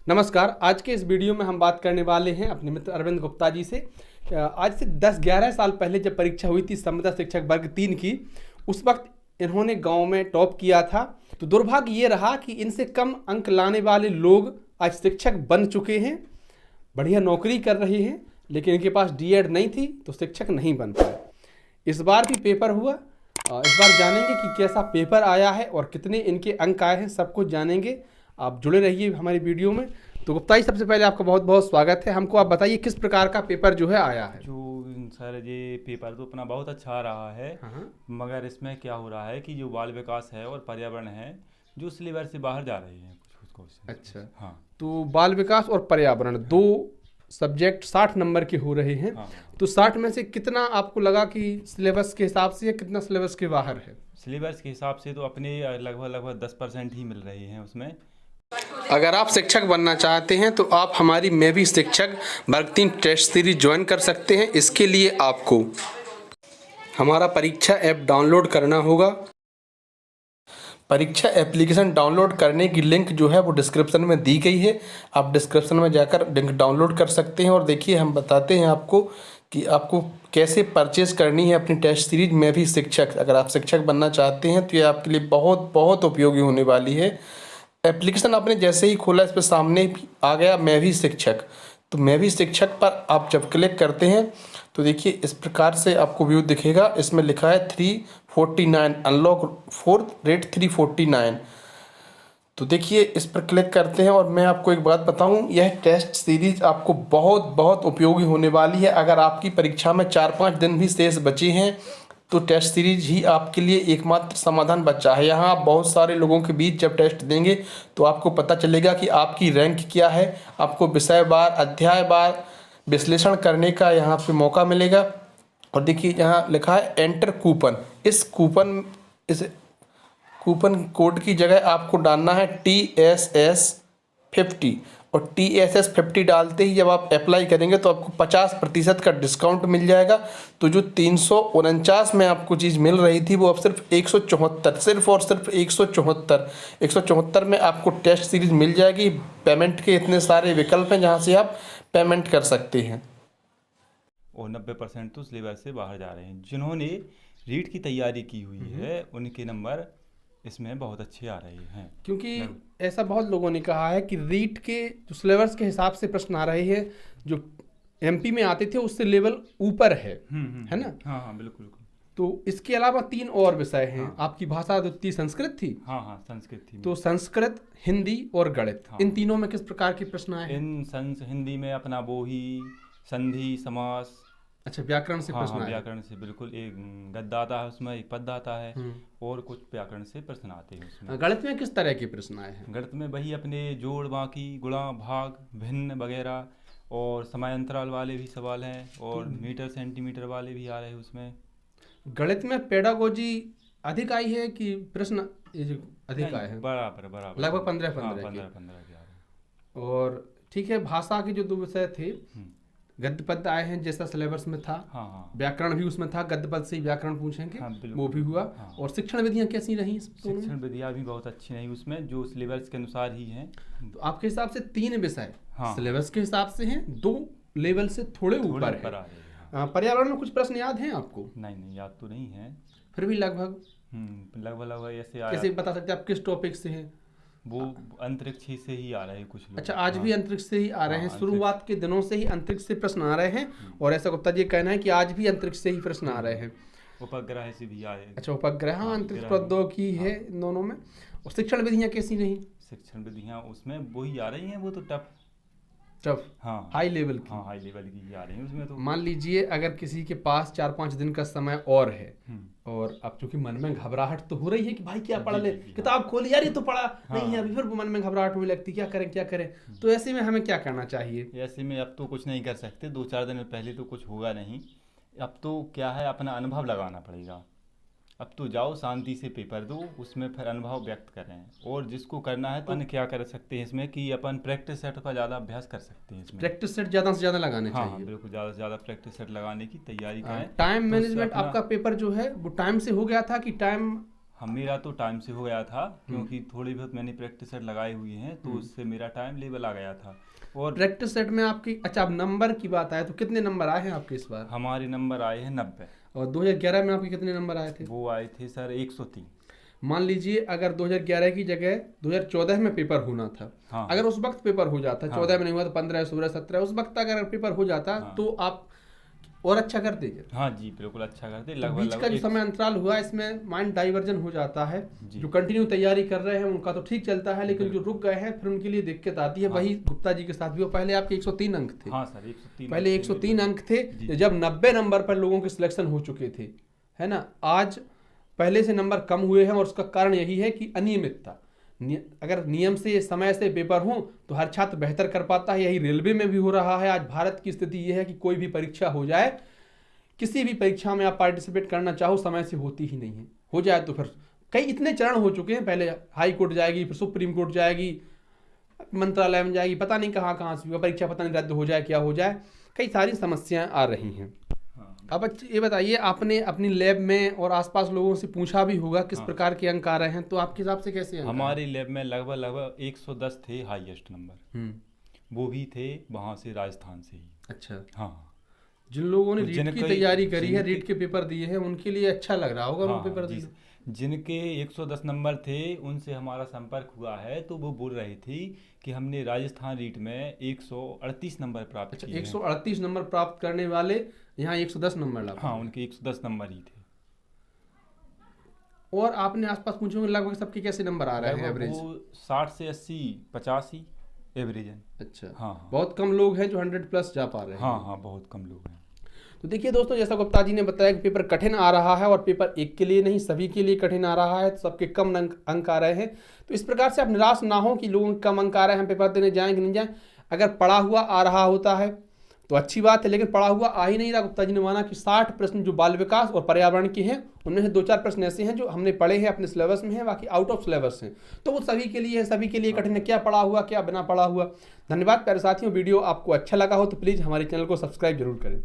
नमस्कार। आज के इस वीडियो में हम बात करने वाले हैं अपने मित्र अरविंद गुप्ता जी से। आज से 10-11 साल पहले जब परीक्षा हुई थी संविदा शिक्षक वर्ग 3 की, उस वक्त इन्होंने गांव में टॉप किया था। तो दुर्भाग्य ये रहा कि इनसे कम अंक लाने वाले लोग आज शिक्षक बन चुके हैं, बढ़िया नौकरी कर रहे हैं, लेकिन इनके पास डीएड नहीं थी तो शिक्षक नहीं बन पाए। इस बार भी पेपर हुआ। इस बार जानेंगे कि कैसा पेपर आया है और कितने इनके अंक आए हैं, सब कुछ जानेंगे। आप जुड़े रहिए हमारी वीडियो में। तो गुप्ता जी, सबसे पहले आपका बहुत बहुत स्वागत है। हमको आप बताइए किस प्रकार का पेपर जो है आया है। सर ये पेपर तो अपना बहुत अच्छा आ रहा है। मगर इसमें क्या हो रहा है कि जो बाल विकास है और पर्यावरण है, जो सिलेबस से बाहर जा रहे हैं कुछ क्वेश्चन। अच्छा, हाँ। तो बाल विकास और पर्यावरण दो सब्जेक्ट 60 नंबर के हो रहे हैं। तो 60 में से कितना आपको लगा कि सिलेबस के हिसाब से, कितना सिलेबस के बाहर है? सिलेबस के हिसाब से तो अपने लगभग 10% ही मिल रहे हैं उसमें। अगर आप शिक्षक बनना चाहते हैं तो आप हमारी मैं भी शिक्षक वर्ग 3 टेस्ट सीरीज ज्वाइन कर सकते हैं। इसके लिए आपको हमारा परीक्षा ऐप डाउनलोड करना होगा। परीक्षा एप्लीकेशन डाउनलोड करने की लिंक जो है वो डिस्क्रिप्शन में दी गई है। आप डिस्क्रिप्शन में जाकर लिंक डाउनलोड कर सकते हैं। और देखिए, हम बताते हैं आपको कि आपको कैसे परचेज़ करनी है अपनी टेस्ट सीरीज मैं भी शिक्षक। अगर आप शिक्षक बनना चाहते हैं तो ये आपके लिए बहुत बहुत उपयोगी होने वाली है। एप्लीकेशन आपने जैसे ही खोला, इस पर सामने आ गया मैं भी शिक्षक। तो मैं भी शिक्षक पर आप जब क्लिक करते हैं तो देखिए इस प्रकार से आपको व्यू दिखेगा। इसमें लिखा है 349 अनलॉक 4 रेट 349। तो देखिए इस पर क्लिक करते हैं और मैं आपको एक बात बताऊं, यह टेस्ट सीरीज आपको बहुत बहुत उपयोगी होने वाली है। अगर आपकी परीक्षा में 4-5 दिन भी शेष बचे हैं तो टेस्ट सीरीज ही आपके लिए एकमात्र समाधान बचा है। यहाँ आप बहुत सारे लोगों के बीच जब टेस्ट देंगे तो आपको पता चलेगा कि आपकी रैंक क्या है। आपको विषय बार, अध्याय बार विश्लेषण करने का यहाँ पे मौका मिलेगा। और देखिए यहाँ लिखा है एंटर कूपन। इस कूपन कोड की जगह आपको डालना है TSS 50। और TSS 50 डालते ही जब आप अप्लाई करेंगे तो आपको 50% का डिस्काउंट मिल जाएगा। तो जो 349 में आपको चीज़ मिल रही थी वो अब सिर्फ 174, सिर्फ और सिर्फ 174 में आपको टेस्ट सीरीज मिल जाएगी। पेमेंट के इतने सारे विकल्प हैं जहाँ से आप पेमेंट कर सकते हैं। और 90% तो सिलेबस से बाहर जा रहे हैं। जिन्होंने रीट की तैयारी की हुई है उनके नंबर इसमें बहुत अच्छे आ रहे हैं। क्योंकि ऐसा बहुत लोगों ने कहा है कि रीट के जो सिलेबस के हिसाब से प्रश्न आ रहे हैं, जो MP में आते थे उससे लेवल ऊपर है ना? हाँ, बिल्कुल। तो इसके अलावा 3 और विषय हैं। आपकी भाषा द्वितीय संस्कृत थी। हाँ, संस्कृत थी। तो संस्कृत, हिंदी और गणित, इन तीनों में किस प्रकार के प्रश्न आए हैं? हिंदी में अपना वो ही संधि, समास। अच्छा, व्याकरण से प्रश्न आए? व्याकरण से बिल्कुल। एक गद्य आता है उसमें, एक पद्य आता है और कुछ व्याकरण से प्रश्न आते हैं उसमें। गणित में किस तरह के प्रश्न आए हैं? गणित में वही अपने जोड़, बाकी, गुणा, भाग, भिन्न वगैरह, और समय अंतराल वाले भी सवाल हैं, और मीटर सेंटीमीटर वाले भी आ रहे हैं उसमें। गणित में पेडागोजी अधिक आई है कि प्रश्न अधिक आए हैं? बराबर लगभग 15 15 के। के आ रहे हैं। और ठीक है, भाषा के जो 2 विषय थे, गद्य पद्य आए हैं जैसा सिलेबस में था। हाँ। व्याकरण भी उसमें था, गद्य पद्य से ही व्याकरण पूछेंगे, वो भी हुआ। और शिक्षण विधियां कैसी रही? शिक्षण विधियां भी बहुत अच्छी नहीं उसमें, जो सिलेबस के अनुसार ही हैं। तो आपके हिसाब से 3 विषय सिलेबस के हिसाब से हैं, 2 लेवल से थोड़े ऊपर है। पर्यावरण में कुछ प्रश्न याद हैं आपको? नहीं, याद तो नहीं है, फिर भी लगभग ऐसे कैसे बता सकते हैं आप किस टॉपिक से हैं? वो अंतरिक्ष से ही आ रहे हैं कुछ लोग। अच्छा, आज भी अंतरिक्ष से ही आ रहे हैं? शुरुआत के दिनों से ही अंतरिक्ष से प्रश्न आ रहे हैं। और ऐसा गुप्ता जी कहना है कि आज भी अंतरिक्ष से ही प्रश्न आ रहे हैं। उपग्रह से भी आए। अच्छा, उपग्रह, अंतरिक्ष प्रौद्योगिकी है इन दोनों में। और शिक्षण विधियां कैसी रही? शिक्षण विधियां उसमें वही आ रही हैं, वो तो टफ, हाई लेवल की। हाई लेवल की ही आ रही हैं उसमें। तो मान लीजिए अगर किसी के पास 4-5 दिन का समय और है, और अब चूंकि मन में घबराहट तो हो रही है कि भाई क्या पढ़ ले, किताब खोली यार ये तो पढ़ा नहीं है अभी, फिर मन में घबराहट होने लगती, क्या करें। तो ऐसे में हमें क्या करना चाहिए? ऐसे में अब तो कुछ नहीं कर सकते, 2-4 दिन पहले तो कुछ होगा नहीं। अब तो क्या है, अपना अनुभव लगाना पड़ेगा। अब तो जाओ शांति से पेपर दो, उसमें फिर अनुभव व्यक्त करें। और जिसको करना है तो अपन क्या कर सकते हैं इसमें कि अपन प्रैक्टिस सेट का ज़्यादा अभ्यास कर सकते हैं इसमें। प्रैक्टिस सेट ज़्यादा से ज़्यादा लगाने चाहिए। हाँ, बिल्कुल, ज़्यादा से ज़्यादा प्रैक्टिस सेट लगाने की तैयारी करें। टाइम मैनेजमेंट आपका पेपर जो है वो टाइम से हो गया था कि टाइम मेरा तो टाइम से हो गया था, क्योंकि थोड़ी बहुत मैंने प्रैक्टिस सेट लगाई हुई हैं, तो उससे मेरा टाइम लेवल आ गया था। और प्रैक्टिस सेट में आपकी, अच्छा, अब नंबर की बात आए तो कितने नंबर आए हैं आपके इस बार? हमारे नंबर आए हैं 90। और 2011 में आपके कितने नंबर आए थे? वो आए थे सर 103। मान लीजिए अगर 2011 की जगह 2014 में पेपर होना था, हाँ। अगर उस वक्त पेपर हो जाता, 14 में नहीं हुआ तो 15, 16, 17, उस वक्त अगर पेपर हो जाता तो आप और अच्छा कर देंगे। हाँ जी, बिल्कुल अच्छा करते। तो लगभग बीच का जो समय अंतराल हुआ, इसमें माइंड डाइवर्जन हो जाता है। जी। जो कंटिन्यू तैयारी कर रहे हैं उनका तो ठीक चलता है, लेकिन जो रुक गए हैं फिर उनके लिए दिक्कत आती है। वही गुप्ता जी के साथ भी, वो पहले आपके 103 अंक थे। हाँ सर, 103 पहले 103 अंक थे, जब 90 नंबर पर लोगों के सिलेक्शन हो चुके थे, है ना। आज पहले से नंबर कम हुए हैं और उसका कारण यही है कि अनियमितता। अगर नियम से, समय से पेपर हो तो हर छात्र बेहतर कर पाता है। यही रेलवे में भी हो रहा है। आज भारत की स्थिति यह है कि कोई भी परीक्षा हो जाए, किसी भी परीक्षा में आप पार्टिसिपेट करना चाहो, समय से होती ही नहीं है। हो जाए तो फिर कई इतने चरण हो चुके हैं, पहले हाई कोर्ट जाएगी, फिर सुप्रीम कोर्ट जाएगी, मंत्रालय में जाएगी, पता नहीं कहाँ कहाँ से परीक्षा, पता नहीं रद्द हो जाए, क्या हो जाए, कई सारी समस्याएं आ रही हैं। अब ये बताइए, आपने अपनी लैब में और आसपास लोगों से पूछा भी होगा किस प्रकार के अंक आ रहे हैं, तो आपके हिसाब से कैसे अंक? हमारी लैब में लगभग 110 थे हाईएस्ट नंबर। वो भी थे वहाँ से, राजस्थान से ही। अच्छा। हाँ, जिन लोगों ने रीट की तैयारी करी है, रीट के पेपर दिए हैं, उनके लिए अच्छा लग रहा होगा। हाँ, पेपर दिए जिनके 110 नंबर थे उनसे हमारा संपर्क हुआ है, तो वो बोल रही थी कि हमने राजस्थान रीट में 138 नंबर प्राप्त किए। 138 नंबर प्राप्त करने वाले यहाँ 110 नंबर ला। हाँ, उनके 110 नंबर ही थे। और आपने आसपास पूछे होंगे लगभग सबके कैसे नंबर आ रहे हैं एवरेज? 60 से 80, 50 ही एवरेज है। अच्छा। हाँ, बहुत कम लोग हैं जो 100 प्लस जा पा रहे हैं। हाँ, बहुत कम लोग हैं। तो देखिए दोस्तों, जैसा गुप्ता जी ने बताया कि पेपर कठिन आ रहा है, और पेपर एक के लिए नहीं सभी के लिए कठिन आ रहा है, तो सबके कम अंक आ रहे हैं। तो इस प्रकार से आप निराश ना हो कि लोगों के कम अंक आ रहे हैं, पेपर देने जाएं कि नहीं जाएं। अगर पढ़ा हुआ आ रहा होता है तो अच्छी बात है, लेकिन पढ़ा हुआ आ ही नहीं रहा। गुप्ता जी ने माना कि 60 प्रश्न जो बाल विकास और पर्यावरण के हैं, उनमें से 2-4 प्रश्न ऐसे हैं जो हमने पढ़े हैं, अपने सिलेबस में हैं, बाकी आउट ऑफ सिलेबस हैं। तो वो सभी के लिए है, सभी के लिए कठिन है, क्या पढ़ा हुआ क्या बिना पढ़ा हुआ। धन्यवाद प्यारे साथियों। वीडियो आपको अच्छा लगा हो तो प्लीज़ हमारे चैनल को सब्सक्राइब जरूर करें।